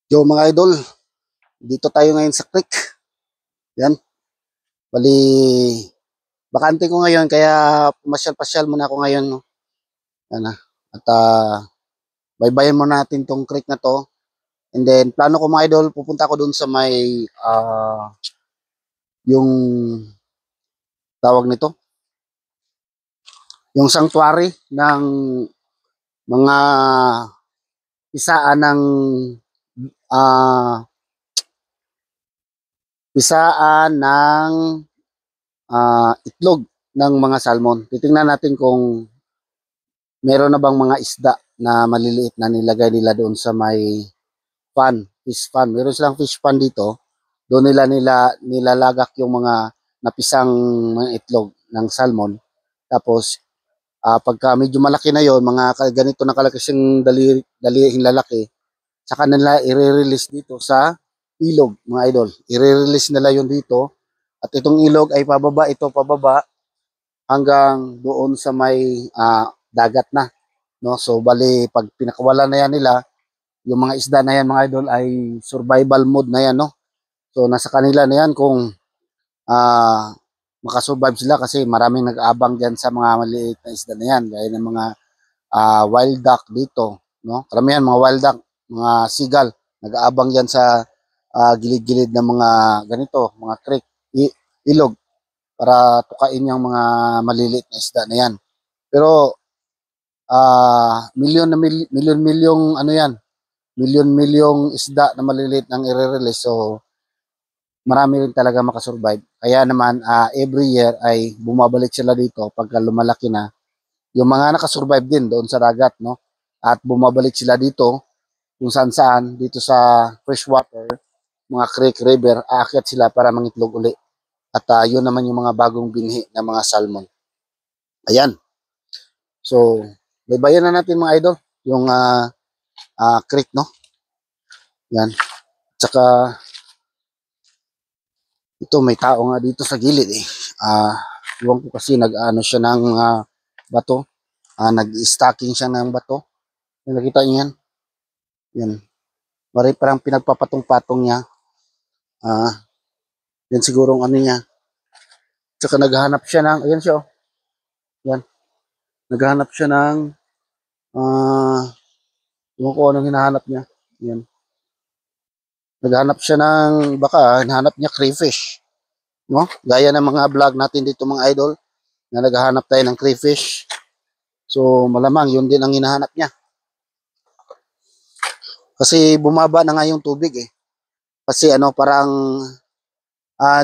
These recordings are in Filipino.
Yo mga idol, dito tayo ngayon sa creek. Yan, bali, bakante ko ngayon kaya pumasyal-pasyal muna ako ngayon. No? Yan na. At baybayin mo natin tong creek na to. And then, plano ko mga idol, pupunta ko dun sa may, yung tawag nito, yung sanctuary ng mga pisaan ng, ah, pisaan ng itlog ng mga salmon. Titingnan natin kung meron na bang mga isda na maliliit na nilagay nila doon sa may fish pan. Meron silang fish pan dito. Doon nilalagak yung mga napisang mga itlog ng salmon. Tapos pagka medyo malaki na yon, ganito na kalaki siyang dalihing lalaki, sa kanila i-release dito sa ilog, mga idol. I-release nila yon dito. At itong ilog ay pababa hanggang doon sa may dagat na. No? So bali pag pinakawala na yan nila, yung mga isda na yan mga idol ay survival mode na yan, no? So nasa kanila na yan kung uh, makasurvive sila kasi maraming nag-aabang diyan sa mga maliit na isda na yan, gaya ng mga wild duck dito, no? Karamihan mga wild duck, mga seagull, nag-aabang diyan sa gilid-gilid ng mga ganito, mga creek, ilog para tukain yung mga maliliit na isda na yan. Pero milyon-milyong ano yan, milyon-milyong isda na maliliit nang i-release. So, marami rin talaga makasurvive. Kaya naman, every year ay bumabalik sila dito pagka lumalaki na. Yung mga nakasurvive din doon sa dagat, no? At bumabalik sila dito kung saan-saan, dito sa freshwater, mga creek, river, aakyat sila para mangitlog uli. At yun naman yung mga bagong binhi ng mga salmon. Ayan. So, baybayan na natin mga idol, yung creek, no? Yan. Tsaka, ito may tao nga dito sa gilid eh. Iwan ko kasi nag-ano siya ng bato. Nag-stacking siya ng bato. Nakita niyo yan? Yan. Mari parang pinagpapatong-patong niya. Yan sigurong ano niya. Tsaka naghahanap siya ng, ayan siya oh. Yan. Naghahanap siya ng, iwan ko anong hinahanap niya. Yan. Naghahanap siya ng, baka hinahanap niya crayfish. No? Gaya ng mga vlog natin dito mga idol, na naghahanap tayo ng crayfish. So malamang yun din ang hinahanap niya. Kasi bumaba na nga yung tubig eh. Kasi ano parang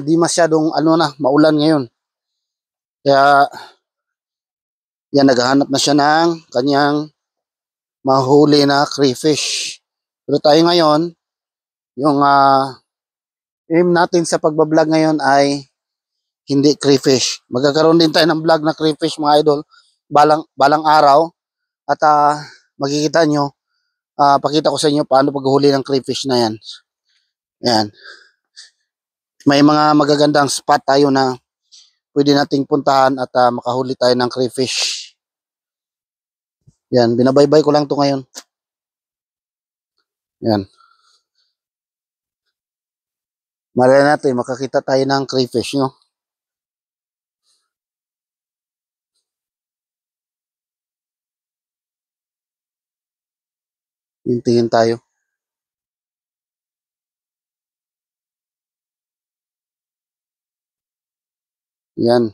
di masyadong ano na, maulan ngayon. Kaya yan naghahanap na siya ng kanyang mahuli na crayfish. Pero tayo ngayon, yung aim natin sa pagbablog ngayon ay hindi crayfish. Magkakaroon din tayo ng vlog na crayfish mga idol balang araw at makikita nyo, pakita ko sa inyo paano paghuli ng crayfish na yan. Yan. May mga magagandang spot tayo na pwede nating puntahan at makahuli tayo ng crayfish. Yan, binabaybay ko lang to ngayon. Yan. Malay natin, makakita tayo ng crayfish, no? Hintingin tayo. Yan.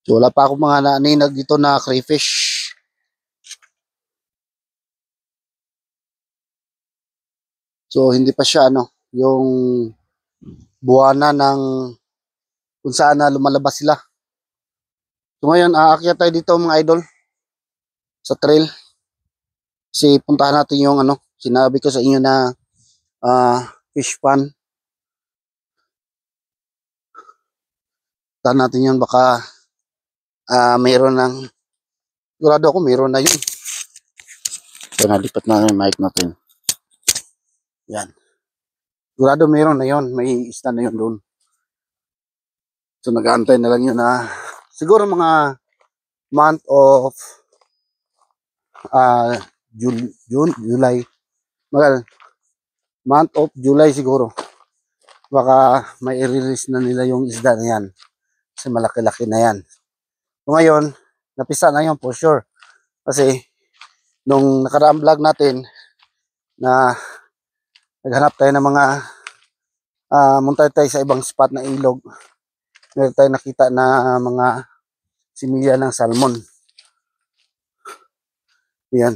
So, wala pa akong mga naninag dito na crayfish. So, hindi pa siya, ano, yung buwana ng kung saan na lumalabas sila. So, ngayon, aakyat tayo dito mga idol sa trail. Kasi puntahan natin yung, ano, sinabi ko sa inyo na fish pan. Puntahan natin yun, baka mayroon ng, sigurado ako mayroon na yun. So, nalipat na yung mic natin. Yan. Sigurado mayroon na yun. May isda na yun doon. So, nag-aantay na lang yun na siguro mga month of June, July. Month of July siguro. Baka may i-release na nila yung isda na yan. Kasi malaki-laki na yan. So, ngayon, napisa na yun for sure. Kasi, nung nakaraang vlog natin, na naghanap tayo ng mga muntay tayo sa ibang spot na ilog. Meron tayo nakita na mga similya ng salmon. Yan.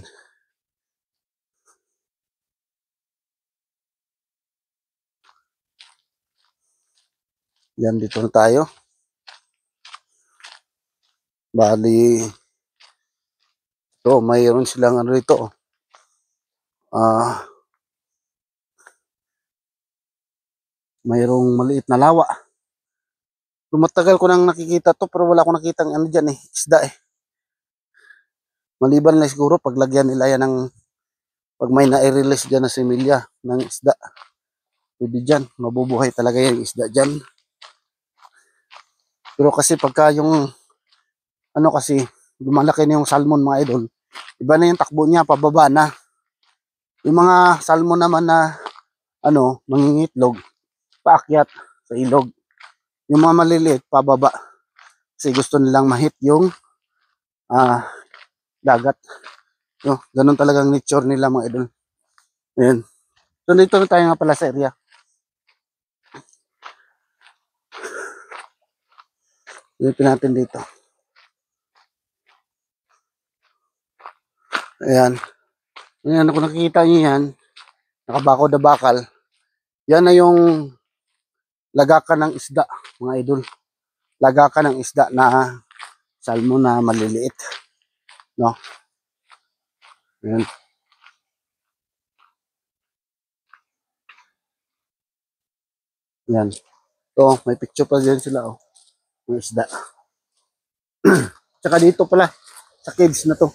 Yan, dito na tayo. Bali, ito, mayroon silang ano rito. Mayroong maliit na lawa. Tumatagal ko nang nakikita to pero wala akong nakitang ano dyan isda Maliban lang siguro paglagyan nila yan ng, pag may na-release dyan na similya ng isda. Pwede dyan, mabubuhay talaga yung isda dyan. Pero kasi pagka yung, ano kasi, lumalaki na yung salmon mga idol, iba na yung takbo niya, pababa na. Yung mga salmon naman na, mangingitlog, paakyat sa ilog. Yung mga maliliit, pababa. Kasi gusto nilang mahit yung dagat. No, ganun talagang nature nila mga idol. Ayan. So dito na tayo nga pala sa area. Dito natin dito. Ayan. Ayan, kung nakikita nyo yan, nakabakod na bakal, yan na yung lagakan ng isda, mga idol. Lagakan ng isda na salmon na maliliit. No? Ayan. Ayan. So, may picture pa dyan sila, ng isda. Tsaka dito pala, sa caves na to.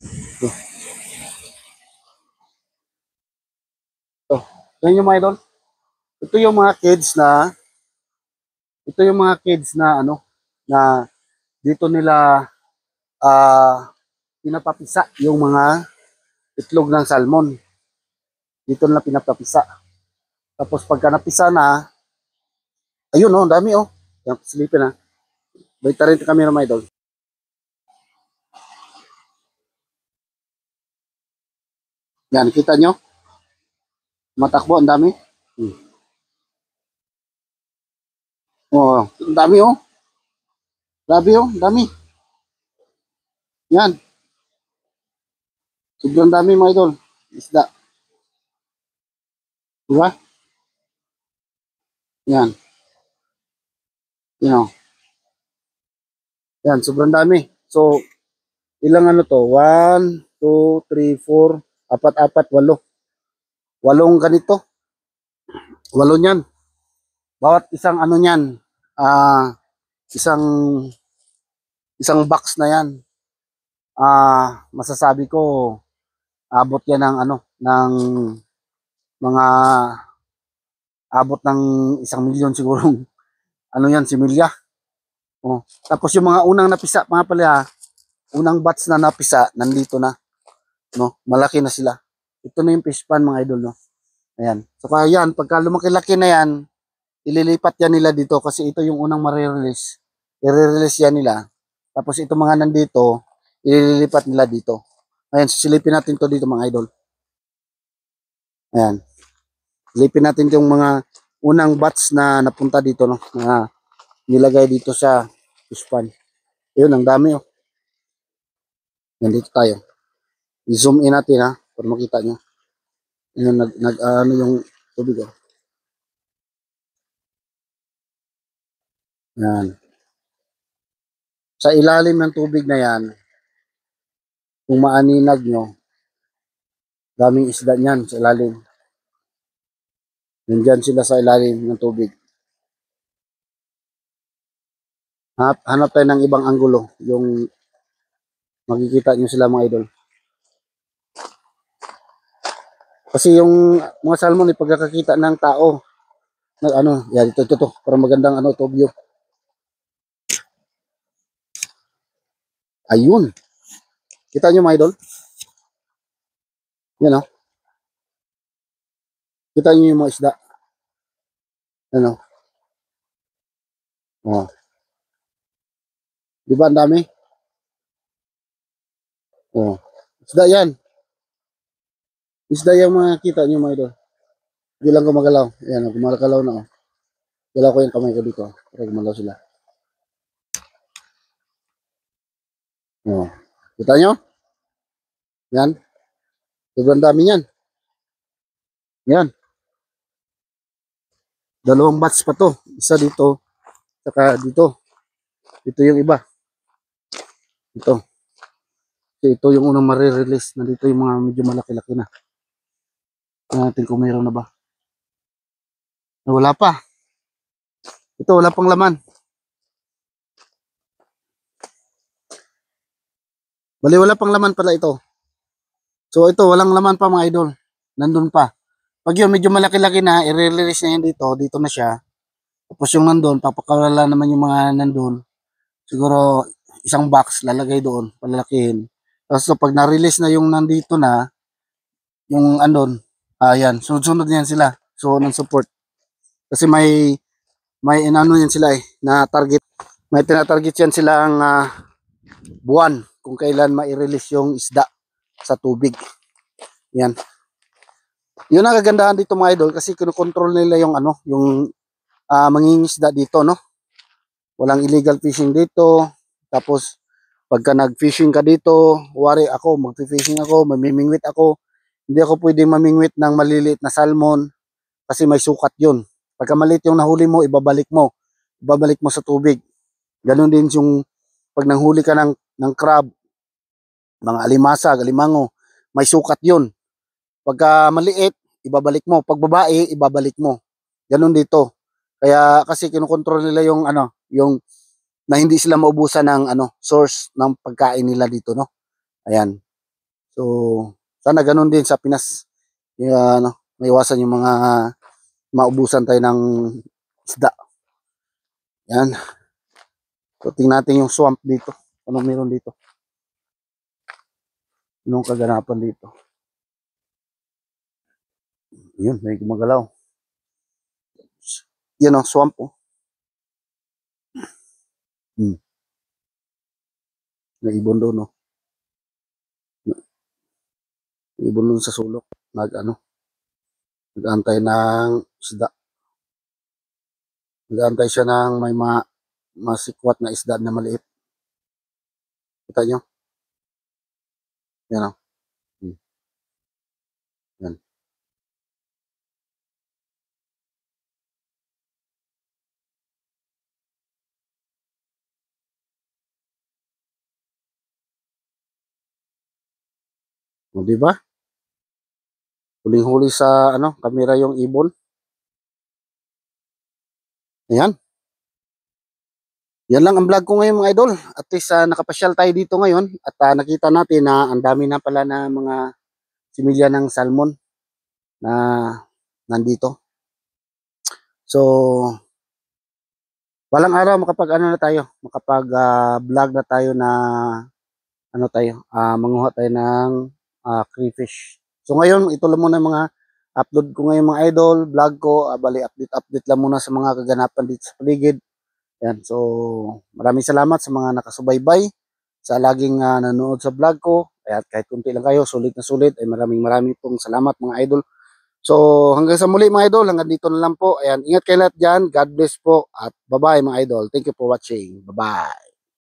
Ito. Ito. Yan yung mga idol. Ito yung mga kids na na dito nila pinapapisa yung mga itlog ng salmon. Dito nila pinapapisa. Tapos pagka napisa na, ayun dami Yan, silipin na. Baita rin kami ng mga idol. Yan, kita nyo? Matakbo, ang dami. Ang dami Grabe ang dami. Yan. Sobrang dami mga idol. Isda. Diba? Yan. Yan, sobrang dami. So, ilang ano to? 1, 2, 3, 4, apat, 8. 8 ganito. 8 niyan. Bawat isang ano niyan, isang box na yan. Masasabi ko, abot yan ng ng mga, abot ng 1,000,000 siguro. Yan, similya. Tapos yung mga unang napisa, mga pala, unang batch na napisa, nandito na. Malaki na sila. Ito na yung fish pan mga idol, Ayan. So kaya yan, pagka lumaki-laki na yan, ililipat yan nila dito kasi ito yung unang marirelease. I-release yan nila. Tapos ito mga nandito, ililipat nila dito. Ayan, sisilipin natin to dito mga idol. Ayan. Silipin natin yung mga unang batch na napunta dito, na nilagay dito sa fish pan. Ayun, ang dami Yan, dito tayo. I-zoom in natin para makita nyo. Ayun, yung tubig Yan. Sa ilalim ng tubig na yan, kung maaninag nyo, daming isda niyan sa ilalim. Nandyan sila sa ilalim ng tubig. Hanap tayo ng ibang anggulo. Yung makikita nyo sila mga idol. Kasi yung mga salmon ay pagkakakita ng tao. Ano, yan, ito. Para magandang ano, to view. Ayun. Kita nyo mga idol? Yan o. Kita nyo yung mga isda. Ano? Oh. Di ba ang dami? Oh. Isda yan. Isda yung mga kita nyo mga idol. Hindi lang gumagalaw. Ayan, gumagalaw na oh. Galaw ko yung kamay ko dito. Para gumalaw sila. Oh. Kita nyo? Yan. Sobrang dami yan. Yan. Dalawang batch pa to. Isa dito. Saka dito. Ito yung iba. Ito. Ito yung unang marirelease. Nandito yung mga medyo malaki-laki na. Tingnan natin kung mayroon na ba. Wala pa. Ito, wala pang laman. Bali, wala pang laman pala ito. So, ito, walang laman pa mga idol. Nandun pa. Pag yun, medyo malaki-laki na, i-release na yun dito. Dito na siya. Tapos yung nandun, papakawala naman yung mga nandun. Siguro, isang box, lalagay doon, palalakihin. Tapos, so, pag na-release na yung nandito na, yung andon, ayan, sunod-sunod yan sila. So, ng support. Kasi may inano yan sila na target. May tinatarget yan sila ang buwan kung kailan mai-release yung isda sa tubig. Yan. Yun ang kagandahan dito mga idol kasi kinokontrol nila yung ano, yung mangingisda dito, no? Walang illegal fishing dito. Tapos pagka nag-fishing ka dito, wari ako, mag-fishing ako, mamimingwit ako. Hindi ako pwedeng mamingwit ng maliliit na salmon kasi may sukat yun. Pagka maliit yung nahuli mo, ibabalik mo. Ibabalik mo sa tubig. Ganon din yung pag nanghuli ka ng crab, mga alimasag, alimango, may sukat yun. Pagka maliit, ibabalik mo. Pag babae, ibabalik mo. Ganon dito. Kaya kasi kinokontrol nila yung ano, yung na hindi sila maubusan ng ano, source ng pagkain nila dito, no? Ayan. So, sana ganon din sa Pinas. Yung, ano, maiwasan yung mga maubusan tayo ng isda. Yan. So, tingnan natin yung swamp dito. Ano meron dito? Anong kaganapan dito? Yun, may gumagalaw. Yan o, swamp o. May ibon doon o. May ibon doon sa sulok. Nag-antay ng isda. Nag-antay siya ng may masikwat na isda na maliit. Kita nyo? Yan o. Yan. O, diba? Huling-huli sa ano, kamera yung ibon. Ayan. Yan lang ang vlog ko ngayon mga idol. At least nakapasyal tayo dito ngayon at nakita natin na ang dami na pala na mga similya ng salmon na nandito. So, walang araw makapag ano na tayo, makapag vlog na tayo na ano tayo, manguha tayo ng crayfish. So ngayon, ito lang muna mga upload ko ngayon mga idol, vlog ko, bali update lang muna sa mga kaganapan dito sa paligid. Yan, so maraming salamat sa mga nakasubaybay, sa laging nanonood sa vlog ko. Kaya kahit kunti lang kayo, sulit na sulit, ay maraming pong salamat mga idol. So hanggang sa muli mga idol, hanggang dito na lang po. Ayan, ingat kayo lahat dyan. God bless po at bye-bye mga idol. Thank you for watching. Bye-bye.